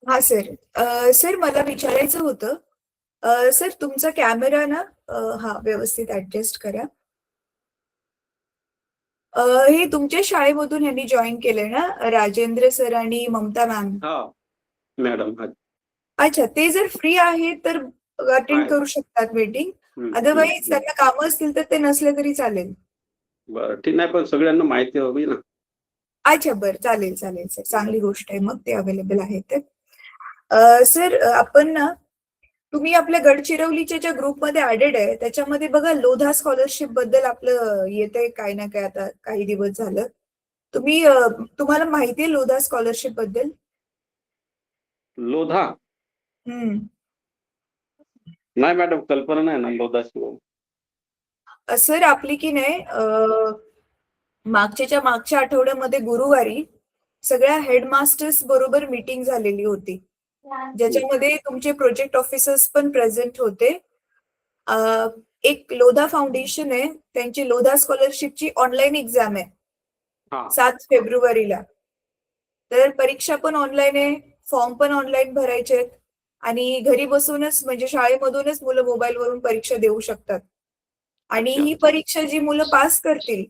हा sir. Sir मला विचारायचं होतं. सर तुमचा कॅमेरा ना हा व्यवस्थित ऍडजस्ट करा. हे तुमच्या शाळेमधून ह्यांनी जॉईन केलंय ना, राजेंद्र सर आणि ममता मॅम? हा मॅडम. अच्छा, ते जर फ्री आहे तर अटेंड आहे. करू शकतात मीटिंग. अदरवाईज त्यांना कामं असतील तर ते नसले तरी चालेल. बरं ठीक नाही, पण सगळ्यांना माहिती हवी ना. अच्छा बरं, चालेल चालेल सर, चांगली गोष्ट आहे मग ते अवेलेबल आहेत तर. सर आपण ना, तुम्ही आपल्या गडचिरोलीच्या ज्या ग्रुपमध्ये ऍडेड आहे त्याच्यामध्ये बघा लोधा स्कॉलरशिप बद्दल आपलं येतंय काय ना काय आता काही दिवस झालं. तुम्हाला माहिती आहे लोधा स्कॉलरशिप बद्दल? लोधा हम्म. नाही मॅडम, कल्पना नाही ना लोधा शिवाय. सर आपली की नाही मागच्या आठवड्यामध्ये गुरुवारी सगळ्या हेडमास्टर्स बरोबर मीटिंग झालेली होती, ज्याच्यामध्ये तुमचे प्रोजेक्ट ऑफिसर्स पण प्रेझेंट होते. एक लोधा फाउंडेशन आहे, त्यांची लोधा स्कॉलरशिपची ऑनलाईन एक्झाम आहे 7 फेब्रुवारीला. तर परीक्षा पण ऑनलाईन आहे, फॉर्म पण ऑनलाईन भरायचे आहेत आणि घरी बसूनच म्हणजे शाळेमधूनच मुलं मोबाईलवरून परीक्षा देऊ शकतात. आणि ही परीक्षा जी मुलं पास करतील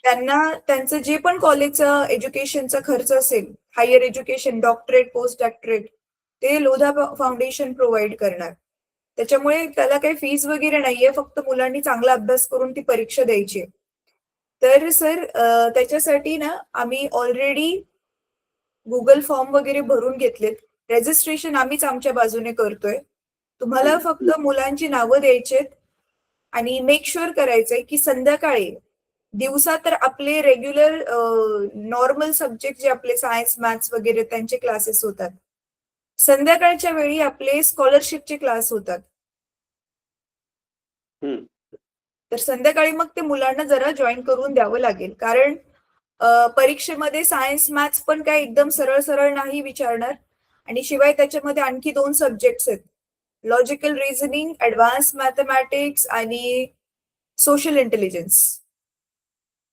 त्यांना त्यांचं जे पण कॉलेजचं एज्युकेशनचा खर्च असेल, higher education, doctorate, post doctorate, ते लोधा फाउंडेशन प्रोव्हाइड करणार. त्याच्यामुळे त्याला काही फीस वगैरे नाहीये, फक्त मुलांनी चांगला अभ्यास करून ती परीक्षा द्यायची. तर सर त्याच्यासाठी ना आम्ही ऑलरेडी गुगल फॉर्म वगैरे भरून घेतलेत. रजिस्ट्रेशन आम्हीच आमच्या बाजूने करतोय. तुम्हाला फक्त मुलांची नावं द्यायचेत आणि मेक शुअर करायचंय की संध्याकाळी, दिवसा तर आपले रेग्युलर नॉर्मल सब्जेक्ट जे आपले सायन्स, मॅथ्स वगैरे त्यांचे क्लासेस होतात. संध्याकाळच्या वेळी आपले स्कॉलरशिपचे क्लास होतात. तर संध्याकाळी मग ते मुलांना जरा जॉईन करून द्यावं लागेल, कारण परीक्षेमध्ये सायन्स, मॅथ्स पण काय एकदम सरळ सरळ नाही विचारणार. आणि शिवाय त्याच्यामध्ये आणखी 2 सब्जेक्ट्स आहेत, लॉजिकल रिझनिंग, ऍडव्हान्स मॅथमॅटिक्स आणि सोशल इंटेलिजन्स,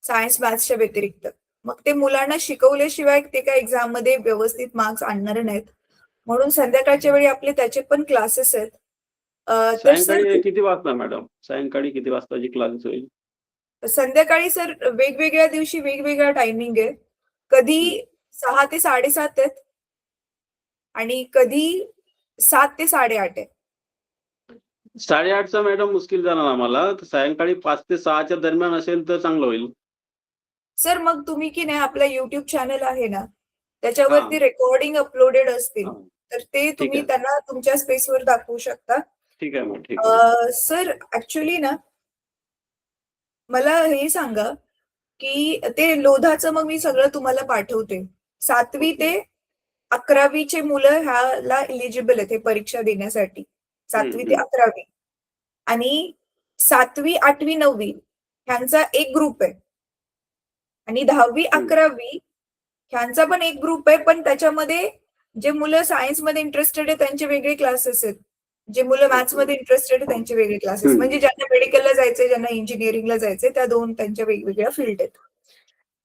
सायन्स मॅथ्सच्या व्यतिरिक्त. मग ते मुलांना शिकवल्याशिवाय ते काय एक्झाम मध्ये व्यवस्थित मार्क्स आणणार नाहीत, म्हणून संध्याकाळच्या वेळी आपले त्याचे पण क्लासेस आहेत. तर सर सायंकाळी किती वाजता मॅडम? सायंकाळी किती वाजताची क्लासेस होईल? संध्याकाळी सर वेगवेगळ्या दिवशी वेगवेगळा टायमिंग आहे. कधी 6 ते 7:30 आहेत आणि कधी 7 ते 8:30 आहे. 8:30चा मॅडम मुश्किल जाणार आम्हाला. सायंकाळी 5 ते 6च्या दरम्यान असेल तर चांगलं होईल. सर मग तुम्ही की नाही, आपला युट्यूब चॅनल आहे ना, त्याच्यावरती रेकॉर्डिंग अपलोडेड असतील, तर ते तुम्ही त्यांना तुमच्या स्पेसवर दाखवू शकता. ठीक आहे मग, ठीक आहे. सर ऍक्च्युली ना मला हे सांगा की ते लोधाचं मग मी सगळं तुम्हाला पाठवते. 7वी ते 11वीचे मुलं ह्याला एलिजिबल आहेत हे परीक्षा देण्यासाठी. 7वी ते 11वी आणि 7वी, 8वी, 9वी ह्यांचा एक ग्रुप आहे आणि 10वी, 11वी ह्यांचा पण एक ग्रुप आहे. पण त्याच्यामध्ये जे मुलं सायन्स मध्ये इंटरेस्टेड आहे त्यांचे वेगळे क्लासेस आहेत, जे मुलं मॅथ्स मध्ये इंटरेस्टेड आहे त्यांचे वेगळे क्लासेस. म्हणजे ज्यांना मेडिकलला जायचंय, ज्यांना इंजिनिअरिंगला जायचंय, त्या 2 त्यांच्या वेगवेगळ्या फील्ड आहेत.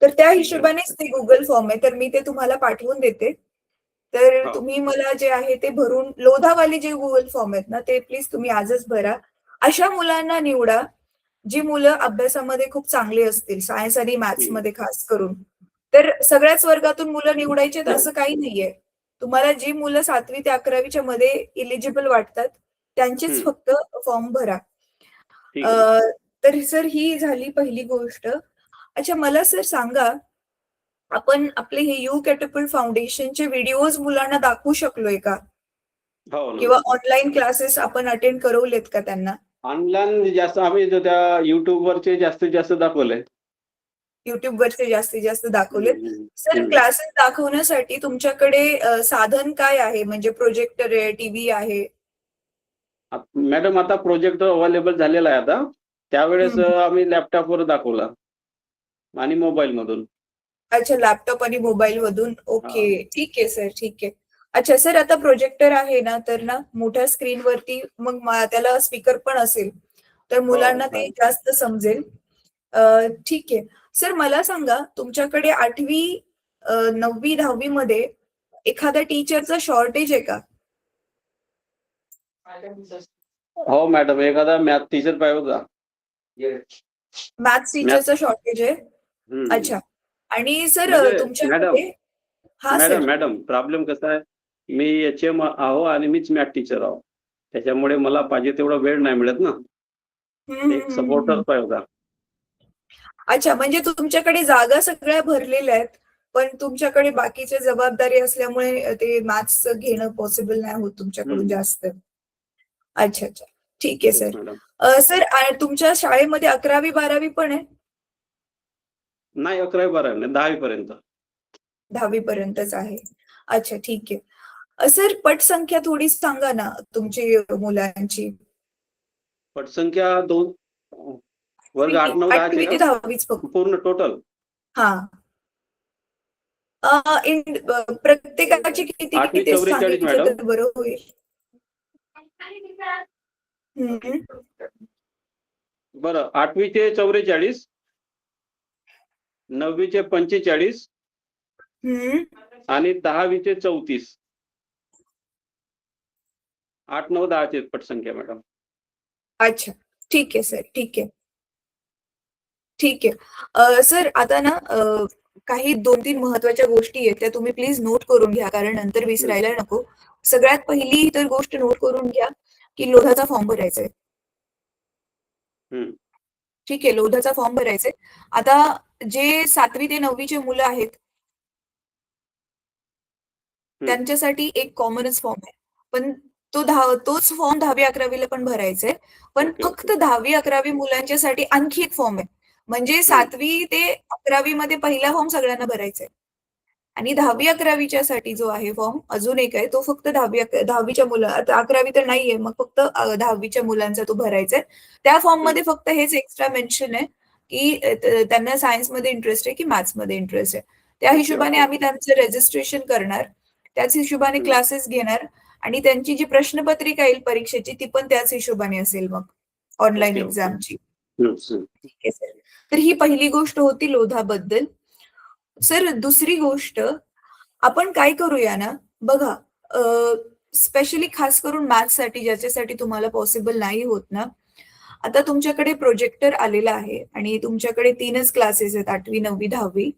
तर त्या हिशोबानेच ते गुगल फॉर्म आहे, तर मी ते तुम्हाला पाठवून देते. तर तुम्ही मला जे आहे ते भरून, लोधावाले जे गुगल फॉर्म आहेत ना ते प्लीज तुम्ही आजच भरा. अशा मुलांना निवडा जी मुलं अभ्यासामध्ये खूप चांगली असतील, सायन्स आणि मॅथ्स मध्ये खास करून. तर सगळ्याच वर्गातून मुलं निवडायचे असं काही नाहीये. तुम्हाला जी मुलं 7वी ते 11वीच्या मध्ये इलिजिबल वाटतात त्यांचीच फक्त फॉर्म भरा. तर सर ही झाली पहिली गोष्ट. अच्छा मला सर सांगा, आपण आपले हे यू कॅटपल्ट फाउंडेशनचे व्हिडिओज मुलांना दाखवू शकलोय का? किंवा ऑनलाईन क्लासेस आपण अटेंड करवलेत का त्यांना? ऑनलाईन जास्त आम्ही त्या युट्यूबवरचे जास्तीत जास्त दाखवले. युट्यूबवरचे जास्तीत जास्त दाखवलेत. सर क्लासेस दाखवण्यासाठी तुमच्याकडे साधन काय आहे? म्हणजे प्रोजेक्टर आहे, टीव्ही आहे? मॅडम आता प्रोजेक्टर अवेलेबल झालेला आहे. आता त्यावेळेस आम्ही लॅपटॉपवर दाखवला आणि मोबाईल मधून. अच्छा, लॅपटॉप आणि मोबाईल मधून. ओके, ठीक आहे सर, ठीक आहे. अच्छा सर, आता प्रोजेक्टर आहे ना, तर ना मोठ्या स्क्रीनवरती मग त्याला स्पीकर पण असेल, तर मुलांना ते जास्त समजेल. ठीक आहे सर, मला सांगा तुमच्याकडे 8वी, 9वी, 10वी मध्ये एखाद्या टीचरचा शॉर्टेज आहे का? हो मॅडम, एखादा मॅथ टीचर पाहिजे होता. मॅथ्स टीचरचा शॉर्टेज आहे. हम्म. अच्छा. आणि सर म्हणजे तुमच्याकडे हा सर मॅडम प्रॉब्लेम कसा आहे, मी HM आहो आणि मीच मॅथ टीचर आहो, त्याच्यामुळे मला पाहिजे तेवढा वेळ नाही मिळत ना. एक सपोर्टर पाहिजे होता. अच्छा, म्हणजे तुमच्याकडे जागा सगळ्या भरलेल्या आहेत, पण तुमच्याकडे बाकीच्या जबाबदारी असल्यामुळे ते मॅथ्स घेणं पॉसिबल नाही होत तुमच्याकडून जास्त. अच्छा अच्छा, ठीक आहे सर. मॅडम सर तुमच्या शाळेमध्ये 11वी 12वी पण आहे? नाही, 11वी 12वी नाही, 10वी पर्यंत. 10वी पर्यंतच आहे. अच्छा, ठीक आहे. सर पटसंख्या थोडी सांगा ना तुमची मुलांची. पटसंख्या 2, वर्ग 8, 9, 10 8वी का ते 10वीच फक्त. पूर्ण टोटल? हा. प्रत्येकाची किती 8वी किती 44 सांगितलं मॅडम. तर बरं होईल. बरं, 8वी चे 44, 9वी चे 45 आणि 10वी चे 34. 8, 9, 10 ची पटसंख्या मॅडम. अच्छा, ठीक आहे सर, ठीक आहे. ठीक आहे. सर आता ना काही 2-3 महत्त्वाच्या गोष्टी आहेत त्या तुम्ही प्लीज नोट करून घ्या, कारण नंतर विसरायला नको. सगळ्यात पहिली तर गोष्ट नोट करून घ्या की लोधाचा फॉर्म भरायचा आहे. ठीक आहे, लोधाचा फॉर्म भरायचा आहे. आता जे 7वी ते 9वी चे मुलं आहेत त्यांच्यासाठी एक कॉमनच फॉर्म आहे, पण तोच फॉर्म 10वी 11वी ला पण भरायचा आहे. पण फक्त 10वी 11वी मुलांच्यासाठी आणखी एक फॉर्म आहे. म्हणजे 7वी ते 11वी मध्ये पहिला फॉर्म सगळ्यांना भरायचा आहे आणि 10वी 11वीच्या साठी जो आहे फॉर्म अजून एक आहे, तो फक्त 10वीच्या मुलं, आता 11वी तर नाहीये, मग फक्त 10वीच्या मुलांचा तो भरायचा आहे. त्या फॉर्म मध्ये फक्त हेच एक्स्ट्रा मेन्शन आहे की त्यांना सायन्स मध्ये इंटरेस्ट आहे की मॅथ्स मध्ये इंटरेस्ट आहे. त्या हिशोबाने आम्ही त्यांचं रजिस्ट्रेशन करणार, त्याच हिशोबाने क्लासेस घेणार आणि त्यांची जी प्रश्नपत्रिका येईल परीक्षेची ती पण त्याच हिशोबाने असेल मग ऑनलाईन एक्झामची. ठीक आहे सर. तर ही पहिली गोष्ट होती लोधाबद्दल. सर दुसरी गोष्ट आपण काय करूया ना, बघा स्पेशली खास करून मॅथ्स साठी ज्याच्यासाठी तुम्हाला पॉसिबल नाही होत ना, आता तुमच्याकडे प्रोजेक्टर आलेला आहे आणि तुमच्याकडे 3च क्लासेस आहेत, 8वी 9वी 10वी.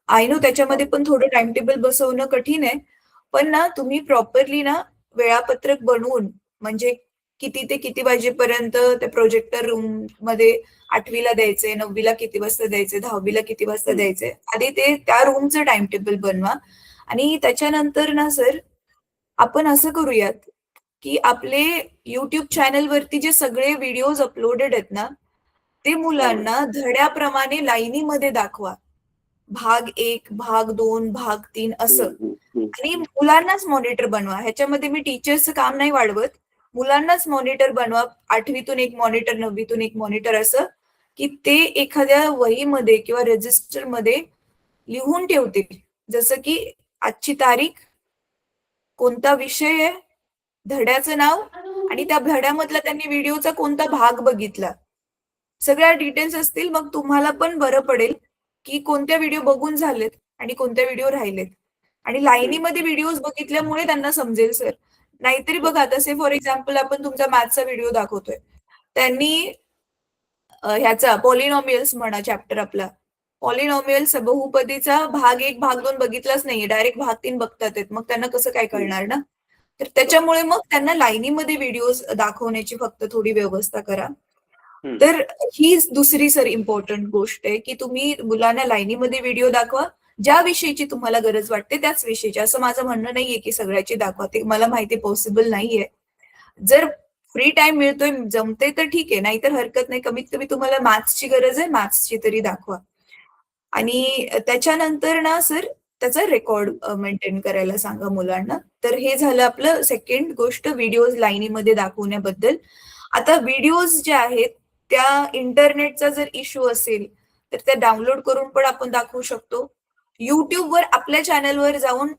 आय नो त्याच्यामध्ये पण थोडं टाइम टेबल बसवणं कठीण आहे, पण ना तुम्ही प्रॉपरली ना वेळापत्रक बनवून, म्हणजे किती ते किती वाजेपर्यंत त्या प्रोजेक्टर रूम मध्ये 8वीला द्यायचे, 9वीला किती वाजता द्यायचे, 10वीला किती वाजता द्यायचे, आधी ते त्या रूमचं टाइम टेबल बनवा. आणि त्याच्यानंतर ना सर आपण असं करूयात की आपले युट्यूब चॅनल वरती जे सगळे व्हिडिओज अपलोडेड आहेत ना, ते मुलांना धड्याप्रमाणे लाईनीमध्ये दाखवा. भाग 1, भाग 2, भाग 3 असं. आणि मुलांनाच मॉनिटर बनवा. ह्याच्यामध्ये मी टीचर्सचं काम नाही वाढवत. मुलांनाच मॉनिटर बनवा. 8वीतून एक मॉनिटर, 9वीतून एक मॉनिटर, असं की ते एखाद्या वहीमध्ये किंवा रजिस्टर मध्ये लिहून ठेवतील. जसं की आजची तारीख, कोणता विषय आहे, धड्याचं नाव आणि त्या धड्यामधला त्यांनी व्हिडिओचा कोणता भाग बघितला, सगळ्या डिटेल्स असतील. मग तुम्हाला पण बरं पडेल की कोणत्या व्हिडिओ बघून झालेत आणि कोणत्या व्हिडिओ राहिलेत. आणि लाईनीमध्ये व्हिडिओज बघितल्यामुळे त्यांना समजेल सर. नाहीतरी बघा, तसे फॉर एक्झाम्पल आपण तुमचा मॅथ्सचा व्हिडिओ दाखवतोय, त्यांनी ह्याचा पॉलिनॉमियल्स म्हणा चॅप्टर आपला, पॉलिनॉमियल्स बहुपदीचा भाग 1 भाग 2 बघितलाच नाहीये, डायरेक्ट भाग 3 बघतात आहेत, मग त्यांना कसं काय कळणार ना. तर त्याच्यामुळे मग त्यांना लाईनीमध्ये व्हिडिओज दाखवण्याची फक्त थोडी व्यवस्था करा. तर ही दुसरी सर इम्पॉर्टंट गोष्ट आहे की तुम्ही मुलांना लाईनीमध्ये व्हिडिओ दाखवा, ज्या विषयीची तुम्हाला गरज वाटते त्याच विषयीची. असं माझं म्हणणं नाहीये की सगळ्याची दाखवा, ते मला माहिती पॉसिबल नाहीये. जर फ्री टाइम मिळतोय, जमते तर ठीक आहे, नाहीतर हरकत नाही. कमीत कमी तुम्हाला मॅथ्सची गरज आहे, मॅथ्सची तरी दाखवा. आणि त्याच्यानंतर ना सर त्याचा रेकॉर्ड मेंटेन करायला सांगा मुलांना. तर हे झालं आपलं सेकंड गोष्ट, व्हिडिओज लाईनीमध्ये दाखवण्याबद्दल. आता व्हिडिओज जे आहेत त्या इंटरनेटचा जर इश्यू असेल तर त्या डाउनलोड करून पण आपण दाखवू शकतो. युट्यूबवर आपल्या चॅनलवर जाऊन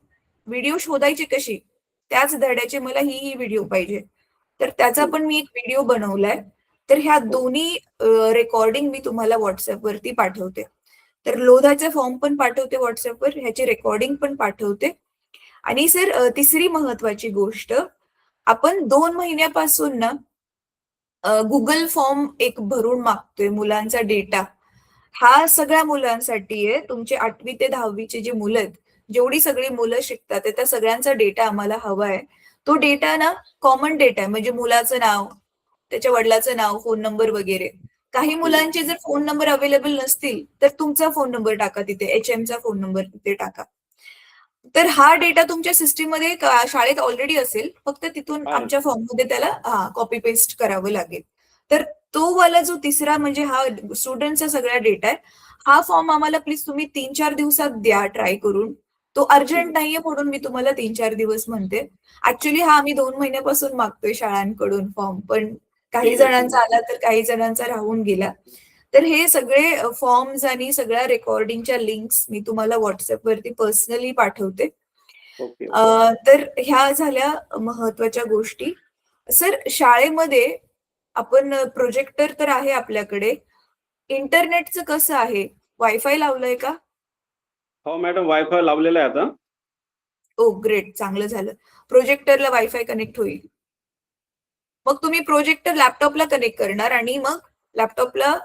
व्हिडिओ शोधायचे कशी, त्याच धड्याचे मला ही व्हिडिओ पाहिजे, तर त्याचा पण मी एक व्हिडिओ बनवलाय. तर ह्या दोन्ही रेकॉर्डिंग मी तुम्हाला व्हॉट्सअपवरती पाठवते. तर लोधाचे फॉर्म पण पाठवते व्हॉट्सअपवर, ह्याची रेकॉर्डिंग पण पाठवते. आणि सर तिसरी महत्वाची गोष्ट, आपण 2 महिन्यापासून ना गुगल फॉर्म एक भरून मागतोय मुलांचा डेटा. हा सगळ्या मुलांसाठी आहे. तुमचे 8वी ते 10वी चे जे मुलं आहेत, जेवढी सगळी मुलं शिकतात आहे, त्या सगळ्यांचा डेटा आम्हाला हवा आहे. तो डेटा ना कॉमन डेटा आहे. म्हणजे मुलाचं नाव, त्याच्या वडिलांचं नाव, फोन नंबर वगैरे. काही मुलांचे जर फोन नंबर अवेलेबल नसतील, तर तुमचा फोन नंबर टाका तिथे, HMचा फोन नंबर तिथे टाका. तर हा डेटा तुमच्या सिस्टीममध्ये शाळेत ऑलरेडी असेल. फक्त तिथून आहे. आमच्या फॉर्ममध्ये त्याला कॉपी पेस्ट करावं लागेल. तर तो वाला जो तिसरा म्हणजे हा स्टुडंटचा सगळा डेटा आहे. हा फॉर्म आम्हाला प्लीज तुम्ही 3-4 दिवसात द्या ट्राय करून. तो अर्जंट नाहीये म्हणून मी तुम्हाला 3-4 दिवस म्हणते. ऍक्च्युअली हा आम्ही 2 महिन्यापासून मागतोय शाळांकडून फॉर्म, पण काही ठीक आहे, ठीक जणांचा आला तर काही जणांचा राहून गेला. तर हे सगळे फॉर्म्स आणि सगळ्या रेकॉर्डिंगच्या लिंक्स मी तुम्हाला व्हॉट्सअपवरती पर्सनली पाठवते. ओके. तर ह्या झाल्या महत्वाच्या गोष्टी. सर शाळेमध्ये आपण प्रोजेक्टर तर आहे आपल्याकडे. इंटरनेटचं कसं आहे? वायफाय लावलंय का? हो मॅडम, वायफाय लावलेला आहे आता. ग्रेट, चांगलं झालं. प्रोजेक्टरला वायफाय कनेक्ट होईल. मग तुम्ही प्रोजेक्टर लॅपटॉपला कनेक्ट करणार आणि मग लॅपटॉपला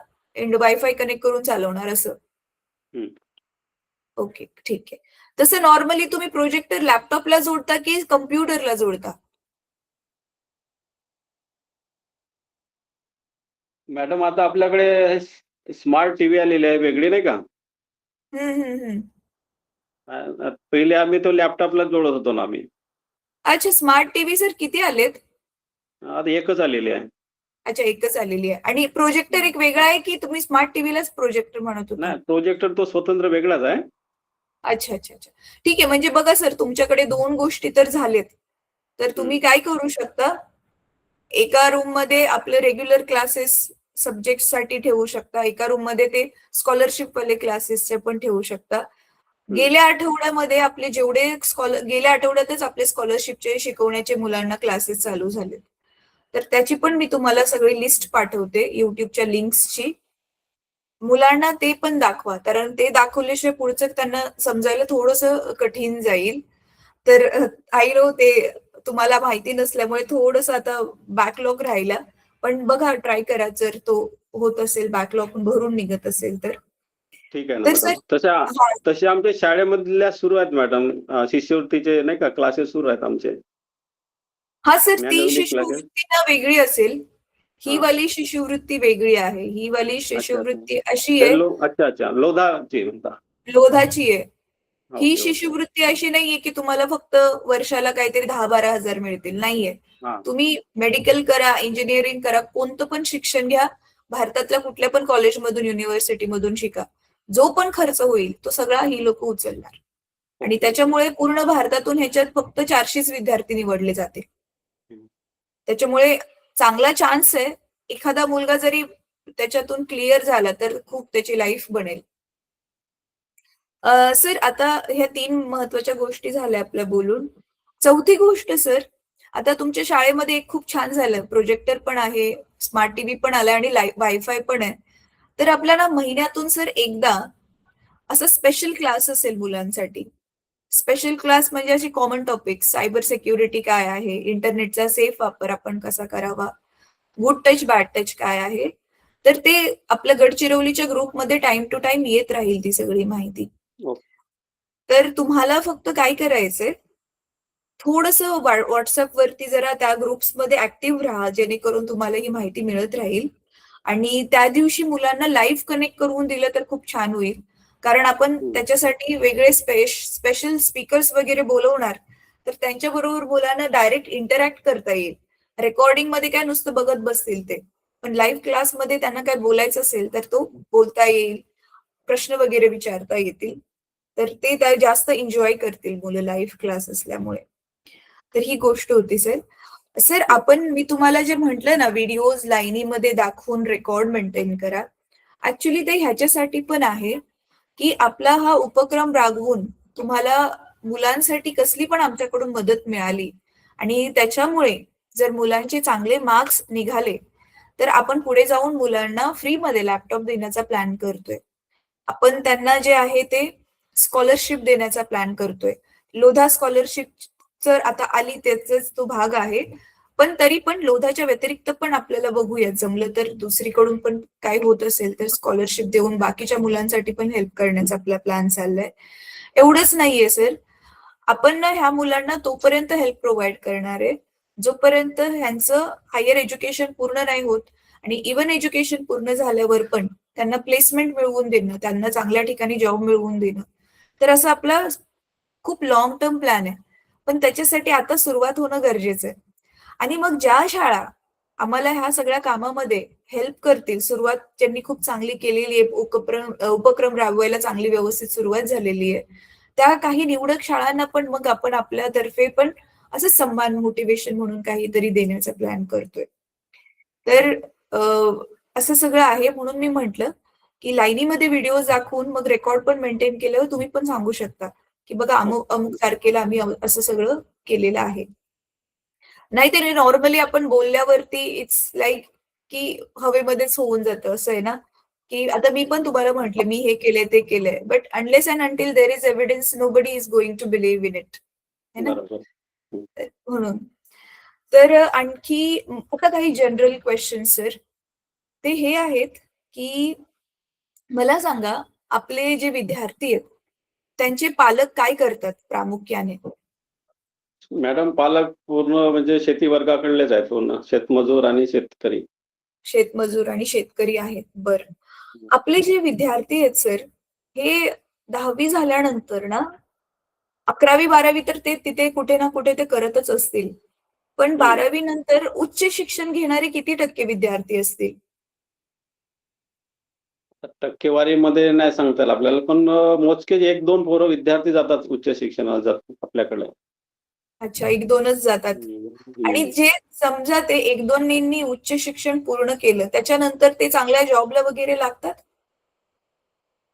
वायफाय कनेक्ट करून चालवणार असं. हं. ओके, ठीक आहे. तसं नॉर्मली तुम्ही प्रोजेक्टर लॅपटॉपला जोडता की कम्प्युटरला जोडता? मॅडम आता आपल्याकडे स्मार्ट टीव्ही आलेली आहे वेगळी, नाही का? हं, हं, हं. पहिले आम्ही तो लॅपटॉपला जोडत होतो ना आम्ही. अच्छा, स्मार्ट टीव्ही सर किती आलेत? आता एकच आलेली आहे. अच्छा, एकच आलेली आहे. आणि प्रोजेक्टर एक वेगळा आहे की तुम्ही स्मार्ट टीव्हीलाच प्रोजेक्टर म्हणत होता? नाही, प्रोजेक्टर तो स्वतंत्र वेगळाच आहे. अच्छा, अच्छा, अच्छा. ठीक आहे. म्हणजे बघा सर, तुमच्याकडे 2 गोष्टी तर झालेत. तर हं. तुम्ही काय करू शकता, एका रूममध्ये आपले रेग्युलर क्लासेस सब्जेक्टसाठी ठेवू शकता. एका रूममध्ये ते स्कॉलरशिप वाले क्लासेसचे पण ठेवू शकता. हं. गेल्या आठवड्यामध्ये आपले जेवढे गेल्या आठवड्यातच आपले स्कॉलरशिपचे शिकवण्याचे मुलांना क्लासेस चालू झालेत. तर त्याची पण मी तुम्हाला सगळी लिस्ट पाठवते YouTubeच्या लिंक्सची. मुलांना ते पण दाखवा. कारण ते दाखवल्याशिवाय पुढचं त्यांना समजायला थोडंसं कठीण जाईल. तर आय नो ते तुम्हाला माहिती नसल्यामुळे थोडंसं आता बॅकलॉग राहिला. पण बघा ट्राय करा जर तो होत असेल, बॅकलॉग भरून निघत असेल तर. ठीक आहे ना तर मॅडम. सर हां. तसे आमच्या शाळेमधल्या सुरू आहेत मॅडम, शिष्यवृत्तीचे नाही का क्लासेस सुरू आहेत आमचे. हां सर, ती मॅन्युअली क्लासेस. शिष्यवृत्ती ना वेगळी असेल. ही हां. वाली शिष्यवृत्ती वेगळी आहे. ही वाली अच्छा, अच्छा. शिष्यवृत्ती अशी ते आहे, अच्छा, अच्छा. लोधाची म्हणता. लोधाची आहे. ही ओके, ओके. शिष्यवृत्ती अशी नाहीये, की तुम्हाला फक्त वर्षाला काहीतरी 10-12 हजार मिळतील. नाहीये. हां. तुम्ही मेडिकल करा, इंजिनिअरिंग करा, कोणतं पण शिक्षण घ्या. भारतातल्या कुठल्या पण कॉलेजमधून, युनिव्हर्सिटीमधून शिका. जो पण खर्च होईल, तो सगळा ही लोकं उचलणार. आणि ओके, ओके. त्याच्यामुळे पूर्ण भारतातून ह्याच्यात फक्त 400च विद्यार्थी निवडले जातील. हं. त्याच्यामुळे चांगला चान्स आहे. एखादा मुलगा जरी त्याच्यातून क्लिअर झाला, तर खूप त्याची लाईफ बनेल. सर आता ह्या 3 महत्त्वाच्या गोष्टी झाल्या आपल्या बोलून. चौथी गोष्ट सर, आता तुमच्या शाळेमध्ये एक खूप छान झालं. प्रोजेक्टर पण आहे, स्मार्ट टीव्ही पण आलाय आणि वायफाय पण आहे. तर आपल्याला महिन्यातून सर एकदा असा स्पेशल क्लास असेल मुलांसाठी. स्पेशल क्लास म्हणजे अशी कॉमन टॉपिक्स, सायबर सिक्युरिटी काय आहे, इंटरनेटचा सेफ वापर आपण कसा करावा, गुड टच, बॅड टच काय आहे. तर ते आपल्या गडचिरोलीच्या ग्रुपमध्ये टाइम टू टाइम येत राहील ती सगळी माहिती. ओके. तर तुम्हाला फक्त काय करायचंय, थोडंसं WhatsAppवरती जरा त्या ग्रुप्समध्ये ऍक्टिव्ह राहा, जेणेकरून तुम्हाला ही माहिती मिळत राहील. आणि त्या दिवशी मुलांना लाईव्ह कनेक्ट करून दिलं तर खूप छान होईल. कारण आपण हं. त्याच्यासाठी वेगळे स्पेशल स्पीकर्स वगैरे बोलवणार. तर त्यांच्याबरोबर मुलांना डायरेक्ट इंटरॅक्ट करता येईल. रेकॉर्डिंगमध्ये काय नुसतं बघत बसतील ते. पण लाईव्ह क्लासमध्ये त्यांना काय बोलायचं असेल तर तो बोलता येईल. प्रश्न वगैरे विचारता येतील. तर ते त्या जास्त एन्जॉय करतील मुलं लाईव्ह क्लास असल्यामुळे. तर ही गोष्ट होती सर. सर हं. मी तुम्हाला जे म्हटलं ना व्हिडिओज लाईनीमध्ये दाखवून रेकॉर्ड मेंटेन करा. ऍक्च्युली ते ह्याच्यासाठी पण आहे, की आपला हा उपक्रम राबवून तुम्हाला मुलांसाठी कसली पण आमच्याकडून मदत मिळाली आणि त्याच्यामुळे जर मुलांचे चांगले मार्क्स निघाले, तर आपण पुढे जाऊन मुलांना फ्रीमध्ये लॅपटॉप देण्याचा प्लॅन करतोय. आपण त्यांना जे आहे ते स्कॉलरशिप देण्याचा प्लॅन करतोय. लोधा स्कॉलरशिप जर आता आली त्याचाच तो भाग आहे. पण तरी पण लोधाच्या व्यतिरिक्त पण आपल्याला बघूया, जमलं तर दुसरीकडून पण काय होत असेल तर स्कॉलरशिप देऊन बाकीच्या मुलांसाठी पण हेल्प करण्याचा आपला प्लॅन चाललाय. एवढंच नाहीये सर, आपण ना ह्या मुलांना तोपर्यंत हेल्प प्रोव्हाइड करणार आहे जोपर्यंत ह्यांचं हायर एज्युकेशन पूर्ण नाही होत, आणि इव्हन एज्युकेशन पूर्ण झाल्यावर पण त्यांना प्लेसमेंट मिळवून देणं, त्यांना चांगल्या ठिकाणी जॉब मिळवून देणं. तर असं आपला खूप लॉंग टर्म प्लॅन आहे. पण त्याच्यासाठी आता सुरुवात होणं गरजेचं आहे. आणि मग ज्या शाळा आम्हाला ह्या सगळ्या कामामध्ये हेल्प करतील, सुरुवात ज्यांनी खूप चांगली केलेली आहे, उपक्रम राबवायला चांगली व्यवस्थित सुरुवात झालेली आहे, त्या काही निवडक शाळांना पण मग आपण आपल्यातर्फे पण असं सन्मान, मोटिवेशन म्हणून काहीतरी देण्याचा प्लॅन करतोय. तर असं सगळं आहे, म्हणून मी म्हटलं की लाईनीमध्ये व्हिडिओ दाखवून मग रेकॉर्ड पण मेंटेन केल्यावर तुम्ही पण सांगू शकता की बघा अमुक अमुक तारखेला आम्ही असं सगळं केलेलं आहे. नाहीतरी नॉर्मली आपण बोलल्यावरती इट्स लाईक की हवेमध्येच होऊन जातं, असं आहे ना, की आता मी पण तुम्हाला म्हटले मी हे केलंय ते केलंय, but unless and until there is evidence nobody is going to believe in it, है ना. बरोबर. म्हणून तर आणखी आता काही जनरल क्वेश्चन सर, ते हे आहेत की मला सांगा, आपले जे विद्यार्थी आहेत त्यांचे पालक काय करतात प्रामुख्याने? मॅडम, पालक पूर्ण म्हणजे शेती वर्गाकडलेच आहेत, पूर्ण शेतमजूर आणि शेतकरी. शेतमजूर आणि शेतकरी आहेत. बरं. आपले जे विद्यार्थी आहेत सर, हे 10वी झाल्यानंतर ना 11वी-12वी तर ते तिथे कुठे ना कुठे ते करतच असतील. पण 12वी नंतर उच्च शिक्षण घेणारे किती टक्के विद्यार्थी असतील? टक्केवारीमध्ये नाही सांगता येईल आपल्याला, पण मोजकेच 1-2 पोरं विद्यार्थी जातात उच्च शिक्षणाला जातात आपल्याकडे. अच्छा, 1-2च जातात. आणि जे समजा ते 1-2नी उच्च शिक्षण पूर्ण केलं, त्याच्यानंतर ते चांगल्या जॉबला वगैरे लागतात?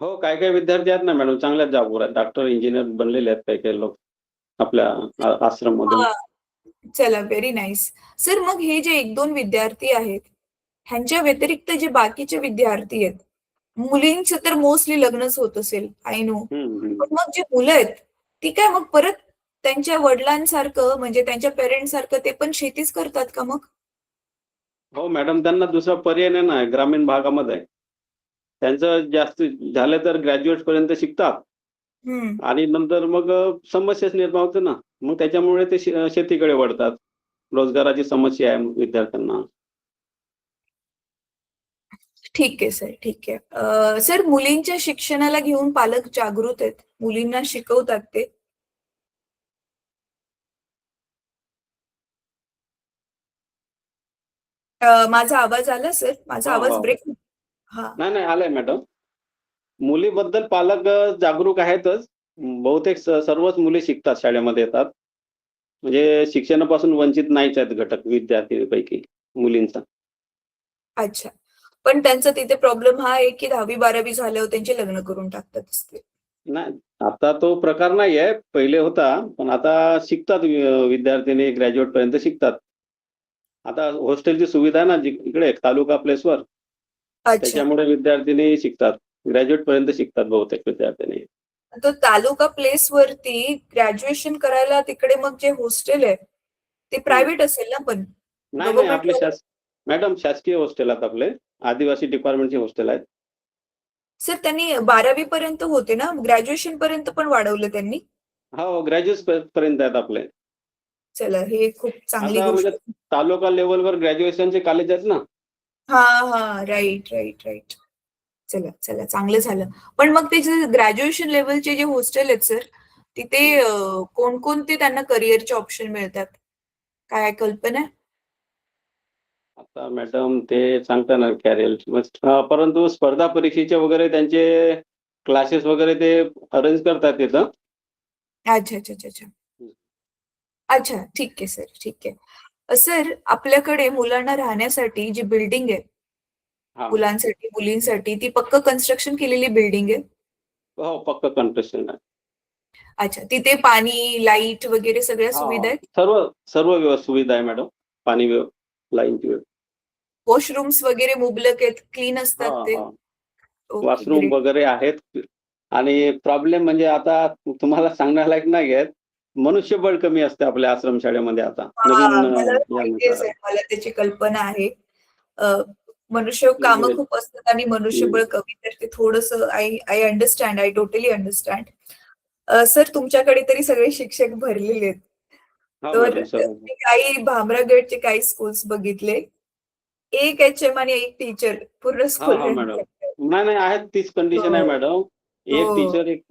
हो, काही विद्यार्थी आहेत ना मॅडम, चांगल्याच जॉबवर आहेत. डॉक्टर, इंजिनियर बनलेले आहेत काही लोक आपल्या आश्रममधून. हां. चला, व्हेरी नाईस. सर मग हे जे 1-2 विद्यार्थी आहेत, ह्यांच्या व्यतिरिक्त जे बाकीचे विद्यार्थी आहेत, मुलींचं तर मोस्टली लग्नच होत असेल, आय नो. पण मग जी मुलं आहेत, ती काय मग परत त्यांच्या वडिलांसारखं म्हणजे त्यांच्या पेरेंट्स सारखं ते पण शेतीच करतात का मग? हो मॅडम, त्यांना दुसरा पर्याय नाही ना, ग्रामीण भागामध्ये. त्यांचं जास्त झालं तर ग्रॅज्युएट पर्यंत शिकतात हं. आणि नंतर मग समस्याच निर्माण होते ना. मग त्याच्यामुळे ते शेतीकडे वळतात. रोजगाराची समस्या आहे विद्यार्थ्यांना. ठीक आहे सर, ठीक आहे. सर मुलींच्या शिक्षणाला घेऊन पालक जागृत आहेत. मुलींना शिकवतात ते. माझा आवाज आला सर? माझा हो, आवाज हो. ब्रेक? हां. नाही, आलंय मॅडम. मुलीबद्दल पालक जागरूक आहेतच. बहुतेक सर्वच मुली शिकतात, शाळेमध्ये येतात. म्हणजे शिक्षणापासून वंचित नाहीच आहेत घटक विद्यार्थीपैकी मुलींचा. अच्छा. पण त्यांचा तिथे प्रॉब्लेम हा आहे, की 10वी-12वी झाल्यावर त्यांचे लग्न करून टाकतात असते. नाही, आता तो प्रकार नाही आहे. पहिले होता, पण आता शिकतात विद्यार्थिनी ग्रॅज्युएट पर्यंत शिकतात. आता हॉस्टेलची सुविधा आहे ना इकडे तालुका प्लेसवर, अच्छा. त्याच्यामुळे विद्यार्थिनी शिकतात. ग्रॅज्युएट पर्यंत शिकतात बहुतेक विद्यार्थिनी. तो तालुका प्लेस वरती ग्रॅज्युएशन करायला तिकडे मग जे हॉस्टेल आहे, ते हं. प्रायव्हेट असेल ना पण? नाही, गव्हर्नमेंट आपले मॅडम, शासकीय हॉस्टेल आहेत आपले. आदिवासी डिपार्टमेंटचे हॉस्टेल आहेत. सर त्यांनी 12वी पर्यंत होते ना? ग्रॅज्युएशन पर्यंत पण वाढवलं त्यांनी? हो, ग्रॅज्युएट पर्यंत आहेत आपले. चला, हे खूप चांगली आता म्हणजे गोष्ट. तालुका लेव्हलवर ग्रॅज्युएशनचे कॉलेज आहेत ना. हां. राईट. चला चांगलं झालं. पण मग ते जे ग्रॅज्युएशन लेव्हलचे जे हॉस्टेल आहेत सर, तिथे कोणकोणते त्यांना करिअरचे ऑप्शन मिळतात? काय कल्पना आहे? आता मॅडम ते सांगता येणार कॅरियर, परंतु स्पर्धा परीक्षेचे वगैरे त्यांचे क्लासेस वगैरे ते अरेंज करतात तिथं. अच्छा. अच्छा, ठीक आहे सर, ठीक आहे. सर आपल्याकडे मुलांना राहण्यासाठी जी बिल्डिंग आहे, हां. मुलांसाठी, मुलींसाठी ती पक्क कन्स्ट्रक्शन केलेली बिल्डिंग आहे? हो, पक्क कन्स्ट्रक्शन आहे. अच्छा, तिथे पाणी, लाईट वगैरे सगळ्या सुविधा हां, आहेत? सर्व सर्व सुविधा आहे मॅडम. पाणी, लाईनची व्यवस्था. वॉशरूम्स वगैरे मुबलक आहेत, क्लीन असतात ते? हां. Okay, washroom great. वगैरे आहेत. आणि प्रॉब्लेम म्हणजे आता तुम्हाला सांगण्यालायक नाही आहेत. मनुष्यबळ कमी असते आपल्या आश्रमशाळेमध्ये आता हा, नवीन मला माहितीये यानुसार. सर, मला त्याची कल्पना आहे. मनुष्य कामं खूप असतात आणि मनुष्यबळ कमी, तर ते थोडंसं I I understand, I totally understand. Sir, तुमच्याकडे तरी सगळे शिक्षक भरलेले आहेत. हा तर मॅडम सर. मी काही भामरागडचे काही स्कूल्स बघितले. एक एचएम आणि एक टीचर पूर्ण हा स्कूल हा रन मॅडम. करतात. नाही नाही आहेत, तीच कंडिशन आहे हो, मॅडम. एक हो. टीचर एक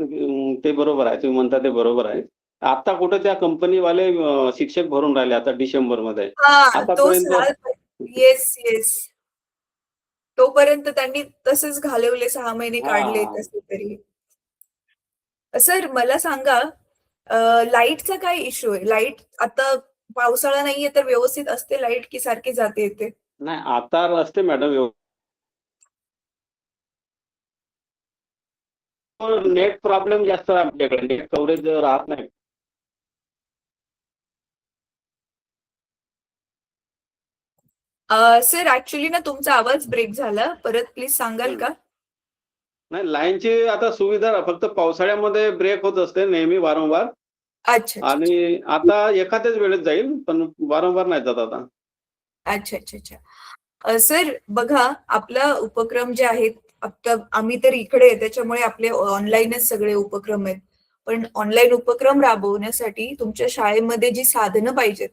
ते बरोबर आहे, तुम्ही म्हणता ते बरोबर आहे. आता कुठे त्या कंपनीवाले शिक्षक भरून राहिले आता डिसेंबर मध्ये. हां, तोच आतापर्यंत ना. Yes, yes. तोपर्यंत त्यांनी तसेच घालवले, 6 महिने काढले हा. तसे तरी. सर, मला सांगा, लाईटचा काय इश्यू आहे? लाईट आता पावसाळा नाहीये तर व्यवस्थित असते लाईट की सारखी जाते येते? नाही आता असते मॅडम. नेट प्रॉब्लेम जास्त आहे आमच्याकडे, नेट कव्हरेज राहत नाही. सर, ॲक्चुअली ना तुमचा आवाज ब्रेक झाला. परत प्लीज सांगाल का? नाही, लाईनची आता सुविधा फक्त पावसाळ्यामध्ये ब्रेक होत असते नेहमी वारंवार. अच्छा, अच्छा, अच्छा. आणि आता एखाद्याच वेळेस जाईल, पण वारंवार नाही जात आता. अच्छा, अच्छा, अच्छा. सर, बघा, आपला उपक्रम जे आहेत, आता आम्ही तर इकडे आहे, त्याच्यामुळे आपले ऑनलाईनच सगळे उपक्रम आहेत. पण ऑनलाईन उपक्रम राबवण्यासाठी तुमच्या शाळेमध्ये जी साधनं पाहिजेत,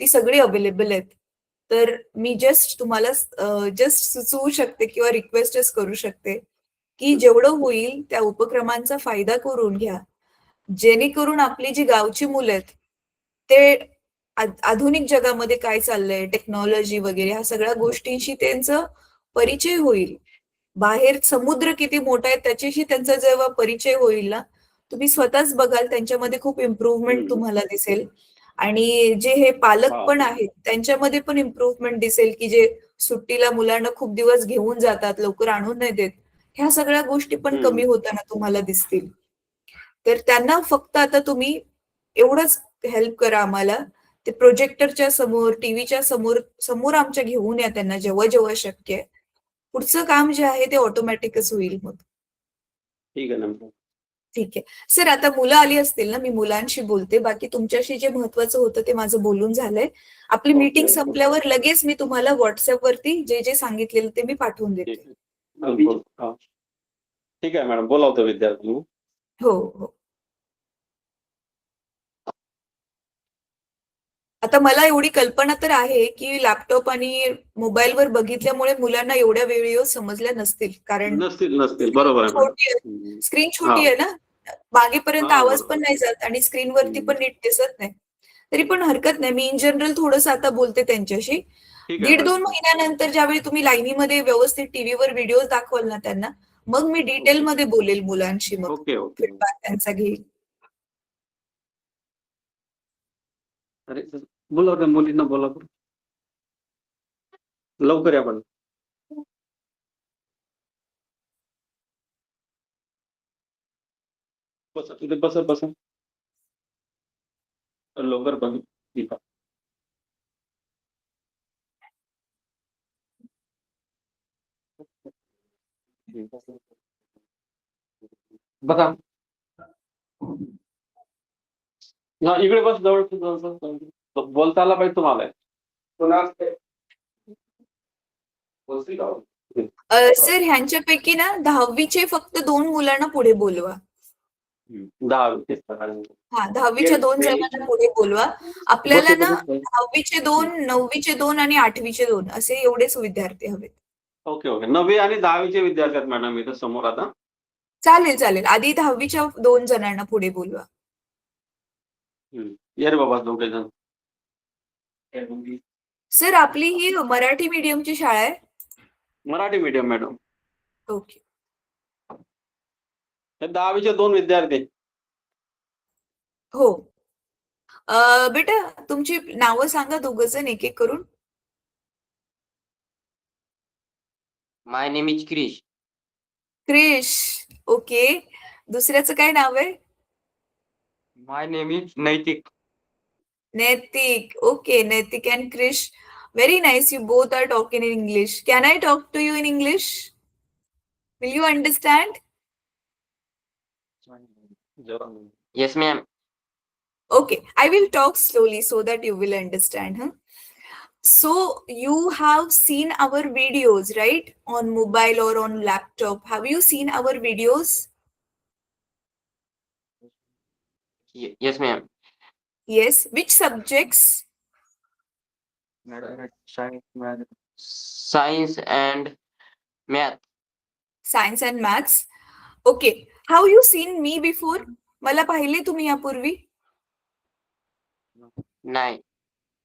ती सगळी अवेलेबल आहेत. तर मी जस्ट तुम्हाला जस्ट सुचवू शकते किंवा रिक्वेस्टच करू शकते, की जेवढं होईल त्या उपक्रमांचा फायदा करून घ्या. जेणेकरून आपली जी गावची मुलं आहेत, ते आधुनिक जगामध्ये काय चाललंय, टेक्नॉलॉजी वगैरे ह्या सगळ्या गोष्टींशी त्यांचा परिचय होईल. बाहेर समुद्र किती मोठा आहे त्याच्याशी त्यांचा जेव्हा परिचय होईल ना, तुम्ही स्वतःच बघाल त्यांच्यामध्ये खूप इम्प्रूव्हमेंट तुम्हाला दिसेल. आणि जे हे पालक हा. पण आहेत, त्यांच्यामध्ये पण इम्प्रूव्हमेंट दिसेल, की जे सुट्टीला मुलांना खूप दिवस घेऊन जातात, लवकर आणून नाही देत. ह्या सगळ्या गोष्टी पण कमी होताना तुम्हाला दिसतील. तर त्यांना फक्त आता तुम्ही एवढंच हेल्प करा आम्हाला. ते प्रोजेक्टरच्या समोर, टीव्हीच्या समोर समोर आमच्या घेऊन या त्यांना जेव्हा-जेव्हा शक्य आहे. पुढचं काम जे आहे ते ऑटोमॅटिकच होईल मग. ठीक आहे ना मॅडम. ठीक आहे. सर, आता मुलं आली असतील ना, मी मुलांशी बोलते. बाकी तुमच्याशी जे महत्वाचं होतं ते माझं बोलून झालंय. आपली मीटिंग ओके. संपल्यावर लगेच मी तुम्हाला WhatsAppवरती जे सांगितलेलं ते मी पाठवून ठीक देते. आहे. हा. ठीक आहे मॅडम, बोलावतो विद्यार्थी. हो, हो. आता मला एवढी कल्पना तर आहे, की लॅपटॉप आणि मोबाईलवर बघितल्यामुळे मुलांना एवढ्या व्हिडिओ समजल्या नसतील. कारण नसतील नसतील, स्क्रीन बरोबर आहे मॅडम. छोटी आहे. स्क्रीन हा छोटी आहे ना, मागेपर्यंत हा आवाज बरोबर. पण नाही जात आणि स्क्रीनवरती पण नीट दिसत नाही. तरी पण हरकत नाही. मी इन जनरल थोडंसं आता बोलते त्यांच्याशी. ठीक आहे 1.5-2 मॅडम. महिन्यानंतर ज्यावेळी तुम्ही लाईनीमध्ये व्यवस्थित टीव्हीवर व्हिडिओज दाखवाल ना त्यांना, मग मी ओके डिटेलमध्ये बोलेल मुलांशी मग. Okay okay. फीडबॅक त्यांचा घेईल. अरे बोला त्या मुलींना, बोला बरं. लवकर या पण. बसा तिथे, बसा बसा. लवकर पण. बघा. हा, इकडे बस, जवळ बोलता आला पाहिजे तुम्हाला. सर, ह्यांच्यापैकी ना 10वीचे फक्त 2 मुलांना पुढे बोलवा. 10. हां, 10वीच्या 2 जणांना पुढे बोलवा. बस आपल्याला इथं ना बस. 10वीचे 2, 9वीचे 2 आणि 8वीचे 2 असे एवढेच विद्यार्थी हवेत. Okay okay. 9वी आणि 10वीचे विद्यार्थी आहेत मॅडम इथं समोर आता. चालेल, चालेल. आधी 10वीच्या 2 जणांना पुढे बोलवा. ये रे बाबा दोघे जण. सर, आपली ही मराठी मीडियमची शाळा आहे? Marathi medium madam. ओके. हे 10वीचे 2 विद्यार्थी. हो. बेटा, तुमची नावं सांगा दोघं जण एक-एक करून. My name is Krish. Krish. Okay. दुसऱ्याचं काय नाव आहे? My name is Naitik. Naitik. Okay, Naitik and Krish. Very nice. You both are talking in English. Can I talk to you in English? Will you understand? Yes, ma'am. Okay, I will talk slowly so that you will understand. Huh? So you have seen our videos, right? On mobile or on laptop. Have you seen our videos? Yes, ma'am. Yes. Which subjects? Science and math. Science and maths. Okay. Have you seen me before? मला पाहिले तुम्ही यापूर्वी? नाही.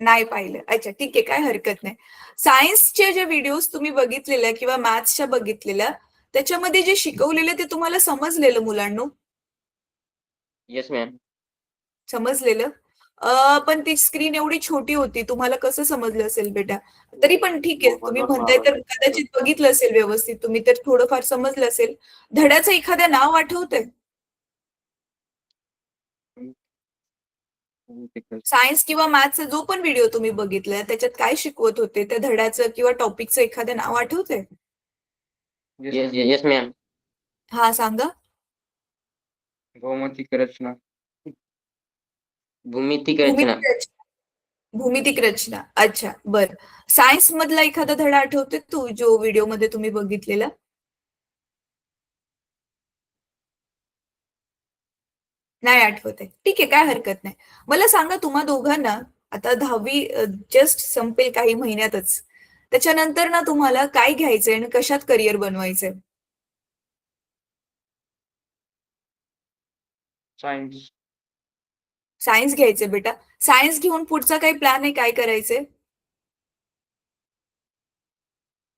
नाही पाहिलं. अच्छा, ठीक आहे, काय हरकत नाही. सायन्सचे जे व्हिडिओज तुम्ही बघितलेल्या किंवा मॅथ्सच्या बघितलेल्या, त्याच्यामध्ये जे शिकवलेलं ते तुम्हाला समजलेलं मुलांनो? Yes ma'am. समजलेलं? पण ती स्क्रीन एवढी छोटी होती, तुम्हाला कसं समजलं असेल बेटा? तरी पण ठीक आहे, तुम्ही म्हणताय तर कदाचित बघितलं असेल व्यवस्थित तुम्ही, तर थोडंफार समजलं असेल. धड्याचं एखादं नाव आठवतंय? सायन्स किंवा मॅथ्सचा जो पण व्हिडिओ तुम्ही बघितलाय त्याच्यात काय शिकवत होते, त्या धड्याचं किंवा टॉपिकचं एखादं नाव आठवतंय? Yes ma'am. हा, सांगा. भौमितिक रचना. भूमितिक रचना. भूमितिक रचना. भूमितिक रचना. अच्छा, बर. सायन्स मधला एखादा धडा आठवतोय तू जो व्हिडिओ मध्ये तुम्ही बघितलेला? नाही आठवत आहे. ठीक आहे, काय हरकत नाही. मला सांगा, तुम्हा दोघांना आता 10वी जस्ट संपेल काही महिन्यातच. त्याच्यानंतर ना तुम्हाला काय घ्यायचंय आणि कशात करिअर बनवायचंय? सायन्स. सायन्स घ्यायचंय बेटा. सायन्स घेऊन पुढचा काही प्लॅन आहे, काय करायचंय?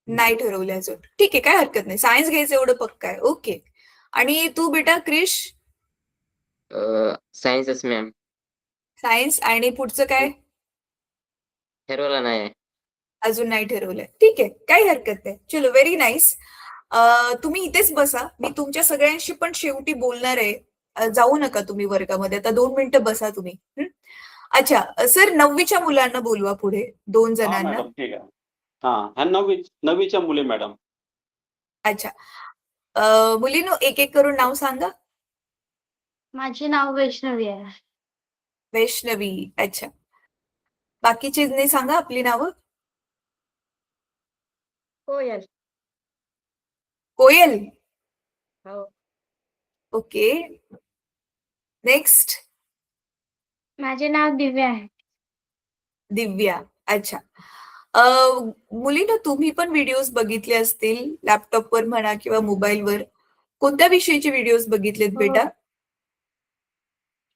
नाही ठरवलं अजून. ठीक आहे, काय हरकत नाही. सायन्स घ्यायचं एवढं पक्का आहे. ओके. आणि तू बेटा क्रिश? सायन्सच मॅम. सायन्स. आणि पुढचं काय? ठरवलं नाही. अजून नाही ठरवलंय. ठीक आहे, काही हरकत नाही. चलो, व्हेरी नाईस. तुम्ही इथेच बसा. मी तुमच्या सगळ्यांशी पण शेवटी बोलणार आहे. जाऊ नका तुम्ही वर्गामध्ये. आता 2 मिनिटं बसा तुम्ही. अच्छा, सर 9वीच्या मुलांना बोलवा पुढे, 2 हा जणांना. मॅडम, ठीक आहे. हा, ह्या 9वीच्या मुली मॅडम. अच्छा. मुलींनो, एक एक करून नाव सांगा. माझे नाव वैष्णवी आहे. वैष्णवी. अच्छा. बाकीचे नाही सांगा आपली नावं. कोयल. कोयल. हो. ओके. नेक्स्ट. माझे नाव दिव्या आहे. दिव्या. अच्छा. मुलींनो, तुम्ही पण व्हिडिओज बघितले असतील लॅपटॉपवर म्हणा किंवा मोबाईलवर. कोणत्या विषयीचे व्हिडिओज बघितलेत हो. बेटा?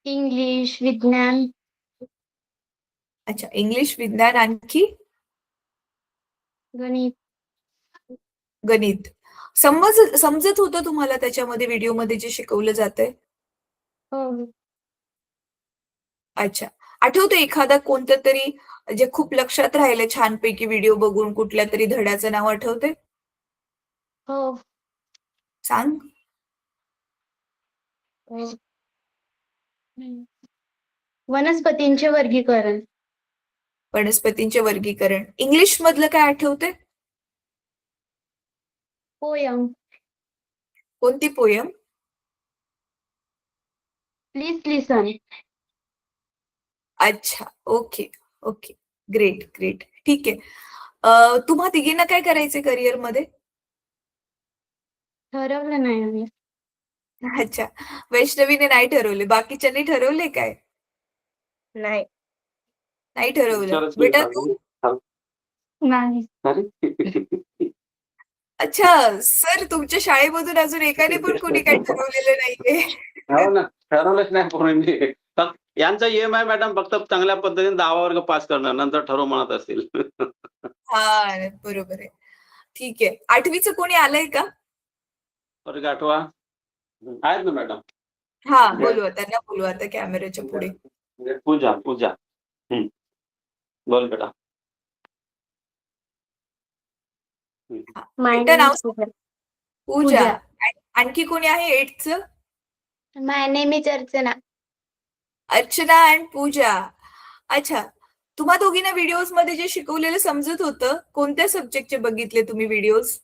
इंग्लिश, विज्ञान, अच्छा, इंग्लिश, विज्ञान, आणखी गणित. गणित. समजत होतं तुम्हाला त्याच्यामध्ये व्हिडिओमध्ये जे शिकवलं जातंय? हो. अच्छा. आठवतं एखादा कोणतं तरी जे खूप लक्षात राहिलं छानपैकी व्हिडिओ बघून, कुठल्या तरी धड्याचं नाव आठवतंय? हो. सांग. हो. वनस्पतींचे वर्गीकरण. वनस्पतींचे वर्गीकरण. इंग्लिश मधलं काय आठवतंय? पोयम. कोणती पोयम? प्लीज लिसन. अच्छा. ओके. ओके. Great, great. ठीक आहे. तुम्हा तिघींना काय करायचंय करिअर मध्ये? ठरवलं नाही आम्ही. अच्छा. वैष्णवीने नाही ठरवले. बाकीच्यांनी ठरवले काय? नाही. नाही ठरवलं. विचारच बेटा नाही तू? नाही. अरे. अच्छा. सर, तुमच्या शाळेमधून अजून एकाने पण कोणी काही ठरवलेलं नाहीये. हो ना, ठरवलंच नाही पोरांनी. यांचा एम आहे मॅडम फक्त चांगल्या पद्धतीने 10वा वर्ग पास करणं, नंतर ठरव म्हणत असतील. हा, बरोबर आहे. ठीक आहे. 8वीचं कोणी आलंय का? वर्ग 8वा आहेत ना मॅडम. हा, बोलवा त्यांना, बोलवा आता कॅमेऱ्याच्या पुढे. पूजा. बोल बेटा. बेटा नाव सांग. पूजा. आणखी कोणी आहे 8चं? My name is Archana. Archana and Pooja. अच्छा. तुम्हा दोघींना व्हिडिओज मध्ये जे शिकवलेलं समजत होतं, कोणत्या सब्जेक्टचे बघितले तुम्ही व्हिडिओज?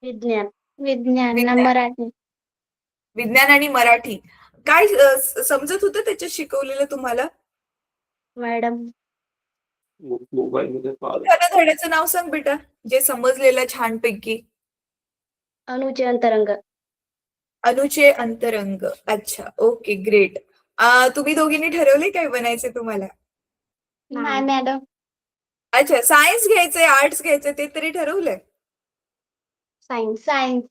विज्ञान. विज्ञान. विज्ञान. मराठी. विज्ञान आणि मराठी. काय समजत होतं त्याच्यात शिकवलेलं तुम्हाला? मॅडम मोबाईल मध्ये पाहत. एखाद्या धड्याचं नाव सांग बेटा, जे समजलेलं छानपैकी. अनुचे अंतरंग. अनुचे अंतरंग. अच्छा, ओके, ग्रेट. तुम्ही दोघींनी ठरवले काय बनायचे तुम्हाला? नाही मॅडम. अच्छा, सायन्स घ्यायचंय, आर्ट्स घ्यायचंय ते तरी ठरवलंय? सायन्स. सायन्स.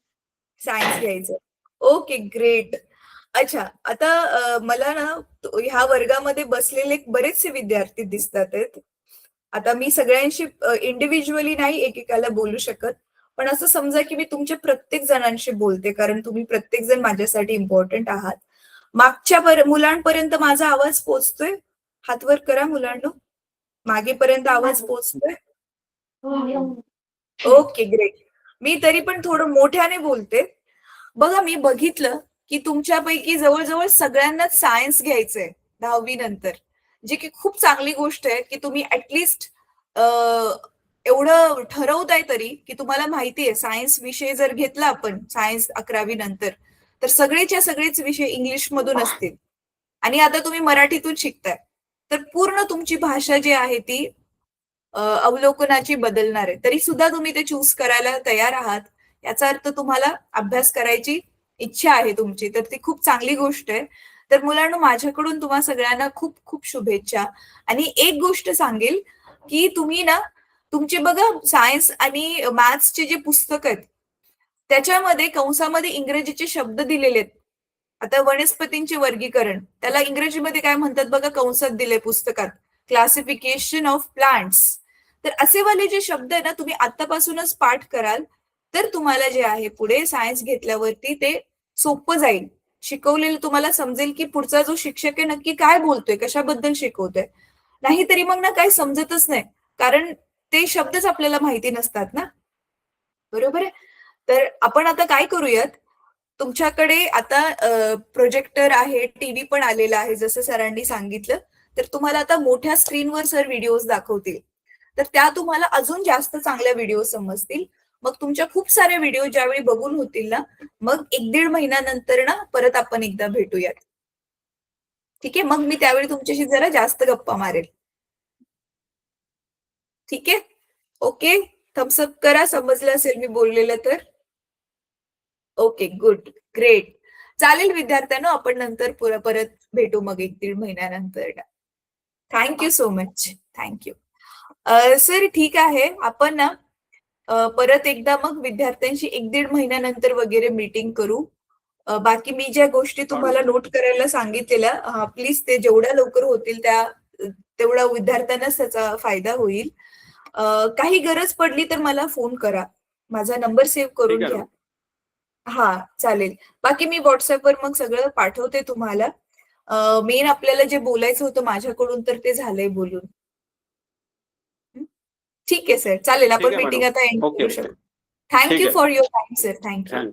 सायन्स घ्यायचं. Okay, great. अच्छा, आता मला ना ह्या वर्गामध्ये बसलेले बरेचसे विद्यार्थी दिसतात आहेत. आता मी सगळ्यांशी इंडिव्हिज्युअली नाही एकेकाला बोलू शकत, पण असं समजा की मी तुमच्या प्रत्येक जणांशी बोलते, कारण तुम्ही प्रत्येक जण माझ्यासाठी इम्पॉर्टंट आहात. मागच्या मुलांपर्यंत माझा आवाज पोचतोय? हात वर करा मुलांनो. मागेपर्यंत आवाज पोचतोय? Okay, great. मी तरी पण थोडं मोठ्याने बोलते. बघा, मी बघितलं की तुमच्यापैकी जवळजवळ सगळ्यांनाच सायन्स घ्यायचंय 10वी नंतर, जी की खूप चांगली गोष्ट आहे की तुम्ही ऍटलिस्ट एवढं ठरवताय तरी की तुम्हाला माहिती आहे सायन्स विषय जर घेतला आपण सायन्स 11वी नंतर तर सगळेच्या सगळेच विषय इंग्लिश मधून असतील आणि आता तुम्ही मराठीतून शिकताय तर पूर्ण तुमची भाषा जी आहे ती अवलोकनाची बदलणार आहे. तरी सुद्धा तुम्ही ते चूज करायला तयार आहात, याचा अर्थ तुम्हाला अभ्यास करायची इच्छा आहे तुमची, तर ती खूप चांगली गोष्ट आहे. तर मुलांनो, माझ्याकडून तुम्हा सगळ्यांना खूप खूप शुभेच्छा. आणि एक गोष्ट सांगेल की तुम्ही ना तुमचे बघा सायन्स आणि मॅथ्सचे जे पुस्तक आहेत त्याच्यामध्ये कंसामध्ये इंग्रजीचे शब्द दिलेले आहेत. आता वनस्पतींचे वर्गीकरण त्याला इंग्रजीमध्ये काय म्हणतात बघा, कंसात दिले पुस्तकात, क्लासिफिकेशन ऑफ प्लांट्स. तर असे वाले जे शब्द आहे ना तुम्ही आतापासूनच पाठ कराल तर तुम्हाला जे आहे पुढे सायन्स घेतल्यावरती ते सोपं जाईल. शिकवलेलं तुम्हाला समजेल की पुढचा जो शिक्षक आहे नक्की काय बोलतोय, कशाबद्दल शिकवतोय. नाहीतरी मग ना काही समजतच नाही, कारण ते शब्दच आपल्याला माहिती नसतात ना. बरोबर आहे. तर आपण आता काय करूयात, तुमच्याकडे आता प्रोजेक्टर आहे, टीव्ही पण आलेला आहे जसं सरांनी सांगितलं. तर तुम्हाला आता मोठ्या स्क्रीनवर सर व्हिडिओज दाखवतील, तर त्या तुम्हाला अजून जास्त चांगल्या व्हिडिओ समजतील. मग तुमच्या खूप साऱ्या व्हिडिओ ज्यावेळी बघून होतील ना, मग 1-1.5 महिन्यानंतर ना परत आपण एकदा भेटूयात. ठीक आहे, मग मी त्यावेळी तुमच्याशी जरा जास्त गप्पा मारेल. ठीक आहे, ओके. थम्सअप करा समजलं असेल मी बोललेलं तर. Okay, good, great. चालेल विद्यार्थ्यांनो, आपण नंतर परत भेटू मग 1-1.5 महिन्यानंतर. Thank you so much. Thank you sir. ठीक आहे, आपण ना परत एकदा मग विद्यार्थ्यांशी 1-1.5 महिन्यानंतर वगैरे मीटिंग करू. बाकी मी ज्या गोष्टी तुम्हाला नोट करायला सांगितलेल्या प्लीज ते जेवढ्या लवकर होतील तेवढा विद्यार्थ्यांनाच त्याचा फायदा होईल. काही गरज पडली तर मला फोन करा, माझा नंबर सेव्ह करून घ्या. हा, चालेल. बाकी मी व्हॉट्सअपवर मग सगळं पाठवते तुम्हाला. मेन आपल्याला जे बोलायचं होतं माझ्याकडून तर ते झालंय बोलून. ठीक आहे सर, चालेल. आपण मीटिंग आता एंड करू शकतो. Thank you for your time sir. Thank you.